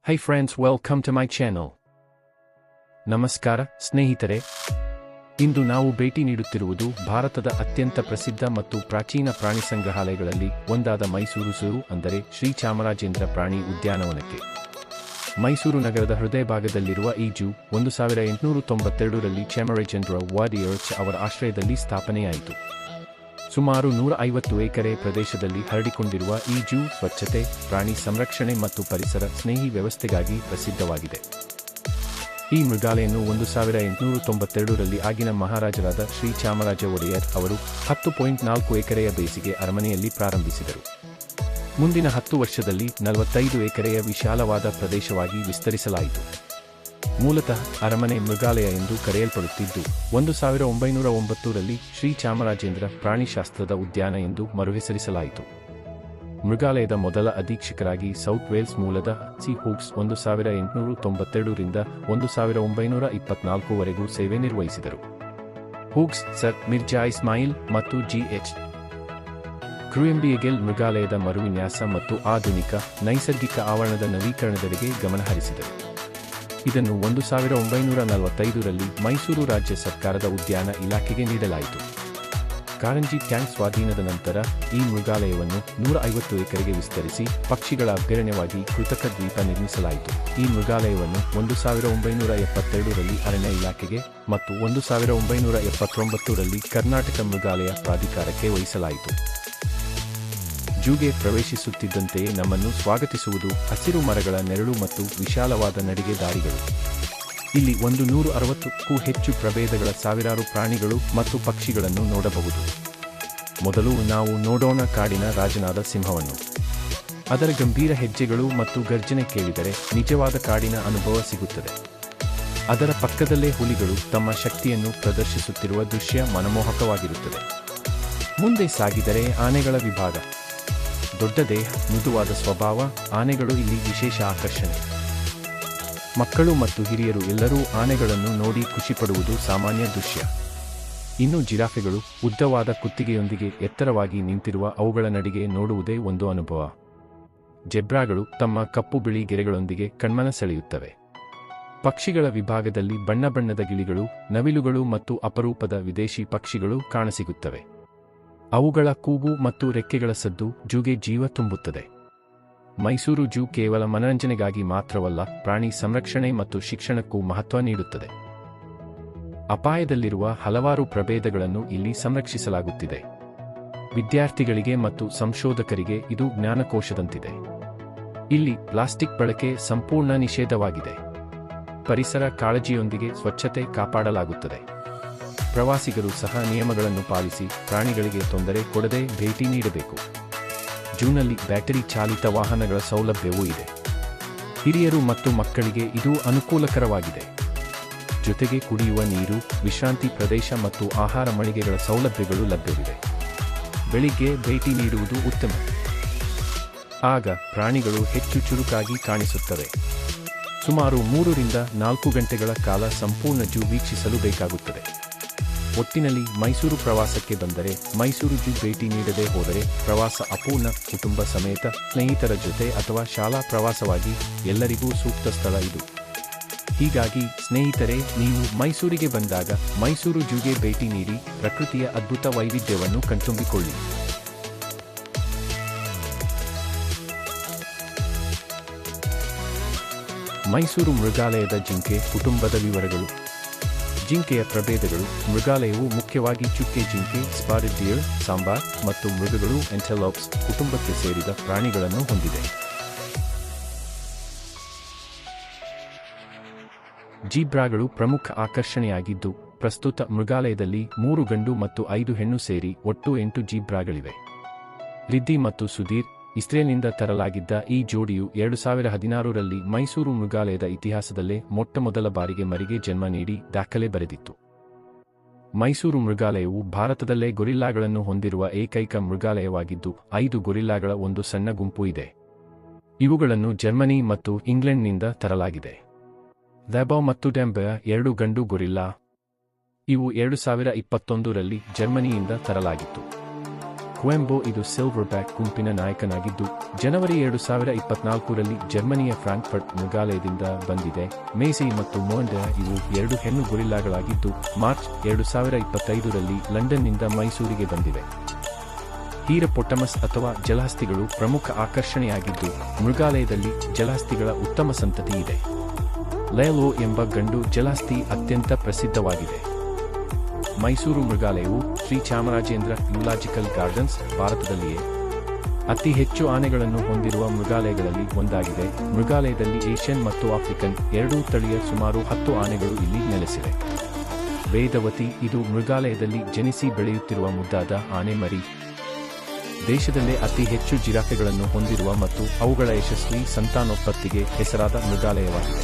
Hi friends, welcome to my channel. ನಮಸ್ಕಾರ ಸ್ನೇಹಿತರೆ, ಇಂದು ನಾವು ಭೇಟಿ ನೀಡುತ್ತಿರುವುದು ಭಾರತದ ಅತ್ಯಂತ ಪ್ರಸಿದ್ಧ ಮತ್ತು ಪ್ರಾಚೀನ ಪ್ರಾಣಿ ಸಂಗ್ರಹಾಲಯಗಳಲ್ಲಿ ಒಂದಾದ ಮೈಸೂರು ಝೂ ಅಂದರೆ ಶ್ರೀ ಚಾಮರಾಜೇಂದ್ರ ಪ್ರಾಣಿ ಉದ್ಯಾನವನಕ್ಕೆ. ಮೈಸೂರು ನಗರದ ಹೃದಯ ಭಾಗದಲ್ಲಿರುವ ಈ ಝೂ 1892ರಲ್ಲಿ ಚಾಮರಾಜೇಂದ್ರ ವಾರಿಯರ್ಸ್ ಅವರ ಆಶ್ರಯದಲ್ಲಿ ಸ್ಥಾಪನೆಯಾಯಿತು. ಸುಮಾರು 150 ಎಕರೆ ಪ್ರದೇಶದಲ್ಲಿ ಹರಡಿಕೊಂಡಿರುವ ಈ ಝೂ ಸ್ವಚ್ಛತೆ, ಪ್ರಾಣಿ ಸಂರಕ್ಷಣೆ ಮತ್ತು ಪರಿಸರ ಸ್ನೇಹಿ ವ್ಯವಸ್ಥೆಗಾಗಿ ಪ್ರಸಿದ್ಧವಾಗಿದೆ. ಈ ಮೃಗಾಲಯನ್ನು 1892ರಲ್ಲಿ ಆಗಿನ ಮಹಾರಾಜರಾದ ಶ್ರೀ ಚಾಮರಾಜ ಒಡೆಯರ್ ಅವರು 10.4 ಎಕರೆಯ ಬೇಸಿಗೆ ಅರಮನೆಯಲ್ಲಿ ಪ್ರಾರಂಭಿಸಿದರು. ಮುಂದಿನ 10 ವರ್ಷದಲ್ಲಿ 45 ಎಕರೆಯ ವಿಶಾಲವಾದ ಪ್ರದೇಶವಾಗಿ ವಿಸ್ತರಿಸಲಾಯಿತು. ಮೂಲತಃ ಅರಮನೆ ಮೃಗಾಲಯ ಎಂದು ಕರೆಯಲ್ಪಡುತ್ತಿದ್ದು 1909ರಲ್ಲಿ ಶ್ರೀ ಚಾಮರಾಜೇಂದ್ರ ಪ್ರಾಣಿಶಾಸ್ತ್ರದ ಉದ್ಯಾನ ಎಂದು ಮರುಹೆಸರಿಸಲಾಯಿತು. ಮೃಗಾಲಯದ ಮೊದಲ ಅಧೀಕ್ಷಕರಾಗಿ ಸೌತ್ ವೇಲ್ಸ್ ಮೂಲದ ಸಿ ಹೂಗ್ಸ್ 1892ರಿಂದ 1924ವರೆಗೂ ಸೇವೆ ನಿರ್ವಹಿಸಿದರು. ಹೂಗ್ಸ್, ಸರ್ ಮಿರ್ಜಾ ಇಸ್ಮಾಯಿಲ್ ಮತ್ತು ಜಿ.ಎಚ್. ಕ್ರೂಯೆಂಬಿಯೆಗೆಲ್ ಮೃಗಾಲಯದ ಮರುವಿನ್ಯಾಸ ಮತ್ತು ಆಧುನಿಕ, ನೈಸರ್ಗಿಕ ಆವರಣದ ನವೀಕರಣದೆಡೆಗೆ ಗಮನಹರಿಸಿದರು. ಇದನ್ನು 1945ರಲ್ಲಿ ಮೈಸೂರು ರಾಜ್ಯ ಸರ್ಕಾರದ ಉದ್ಯಾನ ಇಲಾಖೆಗೆ ನೀಡಲಾಯಿತು. ಕಾರಂಜಿ ಟ್ಯಾಂಕ್ ಸ್ವಾಧೀನದ ನಂತರ ಈ ಮೃಗಾಲಯವನ್ನು 150 ಎಕರೆಗೆ ವಿಸ್ತರಿಸಿ ಪಕ್ಷಿಗಳ ಅಭಯಾರಣ್ಯವಾಗಿ ಕೃತಕ ದ್ವೀಪ ನಿರ್ಮಿಸಲಾಯಿತು. ಈ ಮೃಗಾಲಯವನ್ನು 1972ರಲ್ಲಿ ಅರಣ್ಯ ಇಲಾಖೆಗೆ ಮತ್ತು 1979ರಲ್ಲಿ ಕರ್ನಾಟಕ ಮೃಗಾಲಯ ಪ್ರಾಧಿಕಾರಕ್ಕೆ ವಹಿಸಲಾಯಿತು. ಝೂಗೆ ಪ್ರವೇಶಿಸುತ್ತಿದ್ದಂತೆಯೇ ನಮ್ಮನ್ನು ಸ್ವಾಗತಿಸುವುದು ಹಸಿರು ಮರಗಳ ನೆರಳು ಮತ್ತು ವಿಶಾಲವಾದ ನಡಿಗೆ ದಾರಿಗಳು. ಇಲ್ಲಿ 160ಕ್ಕೂ ಹೆಚ್ಚು ಪ್ರಭೇದಗಳ ಸಾವಿರಾರು ಪ್ರಾಣಿಗಳು ಮತ್ತು ಪಕ್ಷಿಗಳನ್ನು ನೋಡಬಹುದು. ಮೊದಲು ನಾವು ನೋಡೋಣ ಕಾಡಿನ ರಾಜನಾದ ಸಿಂಹವನ್ನು. ಅದರ ಗಂಭೀರ ಹೆಜ್ಜೆಗಳು ಮತ್ತು ಗರ್ಜನೆ ಕೇಳಿದರೆ ನಿಜವಾದ ಕಾಡಿನ ಅನುಭವ ಸಿಗುತ್ತದೆ. ಅದರ ಪಕ್ಕದಲ್ಲೇ ಹುಲಿಗಳು ತಮ್ಮ ಶಕ್ತಿಯನ್ನು ಪ್ರದರ್ಶಿಸುತ್ತಿರುವ ದೃಶ್ಯ ಮನಮೋಹಕವಾಗಿರುತ್ತದೆ. ಮುಂದೆ ಸಾಗಿದರೆ ಆನೆಗಳ ವಿಭಾಗ. ದೊಡ್ಡ ದೇಹ, ಮೃದುವಾದ ಸ್ವಭಾವ, ಆನೆಗಳು ಇಲ್ಲಿ ವಿಶೇಷ ಆಕರ್ಷಣೆ. ಮಕ್ಕಳು ಮತ್ತು ಹಿರಿಯರು ಎಲ್ಲರೂ ಆನೆಗಳನ್ನು ನೋಡಿ ಖುಷಿಪಡುವುದು ಸಾಮಾನ್ಯ ದೃಶ್ಯ. ಇನ್ನು ಜಿರಾಫೆಗಳು ಉದ್ದವಾದ ಕುತ್ತಿಗೆಯೊಂದಿಗೆ ಎತ್ತರವಾಗಿ ನಿಂತಿರುವ ಅವುಗಳ ನಡಿಗೆ ನೋಡುವುದೇ ಒಂದು ಅನುಭವ. ಜೆಬ್ರಾಗಳು ತಮ್ಮ ಕಪ್ಪು ಬಿಳಿ ಗೆರೆಗಳೊಂದಿಗೆ ಕಣ್ಮನ ಸೆಳೆಯುತ್ತವೆ. ಪಕ್ಷಿಗಳ ವಿಭಾಗದಲ್ಲಿ ಬಣ್ಣ ಬಣ್ಣದ ಗಿಳಿಗಳು, ನವಿಲುಗಳು ಮತ್ತು ಅಪರೂಪದ ವಿದೇಶಿ ಪಕ್ಷಿಗಳು ಕಾಣಸಿಗುತ್ತವೆ. ಅವುಗಳ ಕೂಗು ಮತ್ತು ರೆಕ್ಕೆಗಳ ಸದ್ದು ಝೂಗೆ ಜೀವ ತುಂಬುತ್ತದೆ. ಮೈಸೂರು ಝೂ ಕೇವಲ ಮನರಂಜನೆಗಾಗಿ ಮಾತ್ರವಲ್ಲ, ಪ್ರಾಣಿ ಸಂರಕ್ಷಣೆ ಮತ್ತು ಶಿಕ್ಷಣಕ್ಕೂ ಮಹತ್ವ ನೀಡುತ್ತದೆ. ಅಪಾಯದಲ್ಲಿರುವ ಹಲವಾರು ಪ್ರಭೇದಗಳನ್ನು ಇಲ್ಲಿ ಸಂರಕ್ಷಿಸಲಾಗುತ್ತಿದೆ. ವಿದ್ಯಾರ್ಥಿಗಳಿಗೆ ಮತ್ತು ಸಂಶೋಧಕರಿಗೆ ಇದು ಜ್ಞಾನಕೋಶದಂತಿದೆ. ಇಲ್ಲಿ ಪ್ಲಾಸ್ಟಿಕ್ ಬಳಕೆ ಸಂಪೂರ್ಣ ನಿಷೇಧವಾಗಿದೆ. ಪರಿಸರ ಕಾಳಜಿಯೊಂದಿಗೆ ಸ್ವಚ್ಛತೆ ಕಾಪಾಡಲಾಗುತ್ತದೆ. ಪ್ರವಾಸಿಗರು ಸಹ ನಿಯಮಗಳನ್ನು ಪಾಲಿಸಿ ಪ್ರಾಣಿಗಳಿಗೆ ತೊಂದರೆ ಕೊಡದೆ ಭೇಟಿ ನೀಡಬೇಕು. ಝೂನಲ್ಲಿ ಬ್ಯಾಟರಿ ಚಾಲಿತ ವಾಹನಗಳ ಸೌಲಭ್ಯವೂ ಇದೆ. ಹಿರಿಯರು ಮತ್ತು ಮಕ್ಕಳಿಗೆ ಇದು ಅನುಕೂಲಕರವಾಗಿದೆ. ಜೊತೆಗೆ ಕುಡಿಯುವ ನೀರು, ವಿಶ್ರಾಂತಿ ಪ್ರದೇಶ ಮತ್ತು ಆಹಾರ ಮಳಿಗೆಗಳ ಸೌಲಭ್ಯಗಳು ಲಭ್ಯವಿದೆ. ಬೆಳಿಗ್ಗೆ ಭೇಟಿ ನೀಡುವುದು ಉತ್ತಮ. ಆಗ ಪ್ರಾಣಿಗಳು ಹೆಚ್ಚು ಚುರುಕಾಗಿ ಕಾಣಿಸುತ್ತವೆ. ಸುಮಾರು 3ರಿಂದ 4 ಗಂಟೆಗಳ ಕಾಲ ಸಂಪೂರ್ಣ ಝೂ ವೀಕ್ಷಿಸಲು ಬೇಕಾಗುತ್ತದೆ. ಒಟ್ಟಿನಲ್ಲಿ ಮೈಸೂರು ಪ್ರವಾಸಕ್ಕೆ ಬಂದರೆ ಮೈಸೂರು ಝೂ ಭೇಟಿ ನೀಡದೆ ಹೋದರೆ ಪ್ರವಾಸ ಅಪೂರ್ಣ. ಕುಟುಂಬ ಸಮೇತ, ಸ್ನೇಹಿತರ ಜೊತೆ ಅಥವಾ ಶಾಲಾ ಪ್ರವಾಸವಾಗಿ ಎಲ್ಲರಿಗೂ ಸೂಕ್ತ ಸ್ಥಳ ಇದು. ಹೀಗಾಗಿ ಸ್ನೇಹಿತರೆ, ನೀವು ಮೈಸೂರಿಗೆ ಬಂದಾಗ ಮೈಸೂರು ಝೂಗೆ ಭೇಟಿ ನೀಡಿ ಪ್ರಕೃತಿಯ ಅದ್ಭುತ ವೈವಿಧ್ಯವನ್ನು ಕಣ್ತುಂಬಿಕೊಳ್ಳಿ. ಮೈಸೂರು ಮೃಗಾಲಯದ ಜಿಂಕೆ ಕುಟುಂಬದ ವಿವರಗಳು. ಜಿಂಕೆಯ ಪ್ರಭೇದಗಳು. ಮೃಗಾಲಯವು ಮುಖ್ಯವಾಗಿ ಚುಕ್ಕೆ ಜಿಂಕೆ, ಸ್ಪಾಟೆಡ್ ಡಿಯರ್, ಸಾಂಬಾರ್ ಮತ್ತು ಮೃಗಗಳು ಎಂಟೆಲೋಪ್ಸ್ ಕುಟುಂಬಕ್ಕೆ ಸೇರಿದ ಪ್ರಾಣಿಗಳನ್ನು ಹೊಂದಿದೆ. ಜೀಬ್ರಾಗಳು ಪ್ರಮುಖ ಆಕರ್ಷಣೆಯಾಗಿದ್ದು, ಪ್ರಸ್ತುತ ಮೃಗಾಲಯದಲ್ಲಿ 3 ಗಂಡು ಮತ್ತು 5 ಹೆಣ್ಣು ಸೇರಿ ಒಟ್ಟು 8 ಜೀಬ್ರಾಗಳಿವೆ. ರಿದ್ದಿ ಮತ್ತು ಸುಧೀರ್, ಇಸ್ರೇಲ್ನಿಂದ ತರಲಾಗಿದ್ದ ಈ ಜೋಡಿಯು 2016ರಲ್ಲಿ ಮೈಸೂರು ಮೃಗಾಲಯದ ಇತಿಹಾಸದಲ್ಲೇ ಮೊಟ್ಟಮೊದಲ ಬಾರಿಗೆ ಮರಿಗೆ ಜನ್ಮ ನೀಡಿ ದಾಖಲೆ ಬರೆದಿತ್ತು. ಮೈಸೂರು ಮೃಗಾಲಯವು ಭಾರತದಲ್ಲೇ ಗೊರಿಲ್ಲಾಗಳನ್ನು ಹೊಂದಿರುವ ಏಕೈಕ ಮೃಗಾಲಯವಾಗಿದ್ದು 5 ಗೊರಿಲ್ಲಾಗಳ ಒಂದು ಸಣ್ಣ ಗುಂಪು ಇದೆ. ಇವುಗಳನ್ನು ಜರ್ಮನಿ ಮತ್ತು ಇಂಗ್ಲೆಂಡ್ನಿಂದ ತರಲಾಗಿದೆ. ಲ್ಯಾಬೋ ಮತ್ತು ಡ್ಯಾಂಬೆಯ 2 ಗಂಡು ಗೊರಿಲ್ಲಾ. ಇವು 2021ರಲ್ಲಿ ಜರ್ಮನಿಯಿಂದ ತರಲಾಗಿತ್ತು. ಕ್ವೆಂಬೊ ಇದು ಸಿಲ್ವರ್ ಬ್ಯಾಕ್ ಗುಂಪಿನ ನಾಯಕನಾಗಿದ್ದು ಜನವರಿ 2024ರಲ್ಲಿ ಜರ್ಮನಿಯ ಫ್ರಾಂಕ್ಫರ್ಟ್ ಮೃಗಾಲಯದಿಂದ ಬಂದಿದೆ. ಮೇಸಿ ಮತ್ತು ಮೊಂಡ ಇವು 2 ಹೆಣ್ಣು ಗೊರಿಲ್ಲಾಗಳಾಗಿದ್ದು ಮಾರ್ಚ್ 2025ರಲ್ಲಿ ಲಂಡನ್ನಿಂದ ಮೈಸೂರಿಗೆ ಬಂದಿವೆ. ಹೀರಪೊಟಮಸ್ ಅಥವಾ ಜಲಹಸ್ತಿಗಳು ಪ್ರಮುಖ ಆಕರ್ಷಣೆಯಾಗಿದ್ದು ಮೃಗಾಲಯದಲ್ಲಿ ಜಲಹಸ್ತಿಗಳ ಉತ್ತಮ ಸಂತತಿ ಇದೆ. ಲೇಲೋ ಎಂಬ ಗಂಡು ಜಲಹಸ್ತಿ ಅತ್ಯಂತ ಪ್ರಸಿದ್ಧವಾಗಿದೆ. ಮೈಸೂರು ಮೃಗಾಲಯವು ಶ್ರೀ ಚಾಮರಾಜೇಂದ್ರ ಝೂಲಾಜಿಕಲ್ ಗಾರ್ಡನ್ಸ್ ಭಾರತದಲ್ಲಿಯೇ ಅತಿ ಹೆಚ್ಚು ಆನೆಗಳನ್ನು ಹೊಂದಿರುವ ಮೃಗಾಲಯಗಳಲ್ಲಿ ಒಂದಾಗಿದೆ. ಮೃಗಾಲಯದಲ್ಲಿ ಏಷ್ಯನ್ ಮತ್ತು ಆಫ್ರಿಕನ್ ಎರಡೂ ತಳಿಯ ಸುಮಾರು 10 ಆನೆಗಳು ಇಲ್ಲಿ ನೆಲೆಸಿವೆ. ವೇದವತಿ ಇದು ಮೃಗಾಲಯದಲ್ಲಿ ಜನಿಸಿ ಬೆಳೆಯುತ್ತಿರುವ ಮುದ್ದಾದ ಆನೆ ಮರಿ. ದೇಶದಲ್ಲೇ ಅತಿ ಹೆಚ್ಚು ಜಿರಾಫೆಗಳನ್ನು ಹೊಂದಿರುವ ಮತ್ತು ಅವುಗಳ ಯಶಸ್ವಿ ಸಂತಾನೋತ್ಪತ್ತಿಗೆ ಹೆಸರಾದ ಮೃಗಾಲಯವಾಗಿದೆ.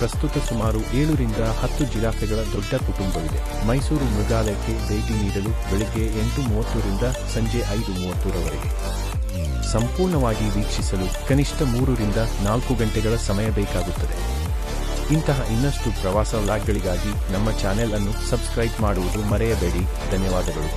ಪ್ರಸ್ತುತ ಸುಮಾರು 7 ರಿಂದ 10 ಜಿರಾಫೆಗಳ ದೊಡ್ಡ ಕುಟುಂಬವಿದೆ. ಮೈಸೂರು ಮೃಗಾಲಯಕ್ಕೆ ಭೇಟಿ ನೀಡಲು ಬೆಳಿಗ್ಗೆ 8:30 ರಿಂದ ಸಂಜೆ 5:30ರವರೆಗೆ. ಸಂಪೂರ್ಣವಾಗಿ ವೀಕ್ಷಿಸಲು ಕನಿಷ್ಠ 3 ರಿಂದ 4 ಗಂಟೆಗಳ ಸಮಯ ಬೇಕಾಗುತ್ತದೆ. ಇಂತಹ ಇನ್ನಷ್ಟು ಪ್ರವಾಸ ವ್ಲಾಗ್ಗಳಿಗಾಗಿ ನಮ್ಮ ಚಾನೆಲ್ ಅನ್ನು ಸಬ್ಸ್ಕ್ರೈಬ್ ಮಾಡುವುದು ಮರೆಯಬೇಡಿ. ಧನ್ಯವಾದಗಳು.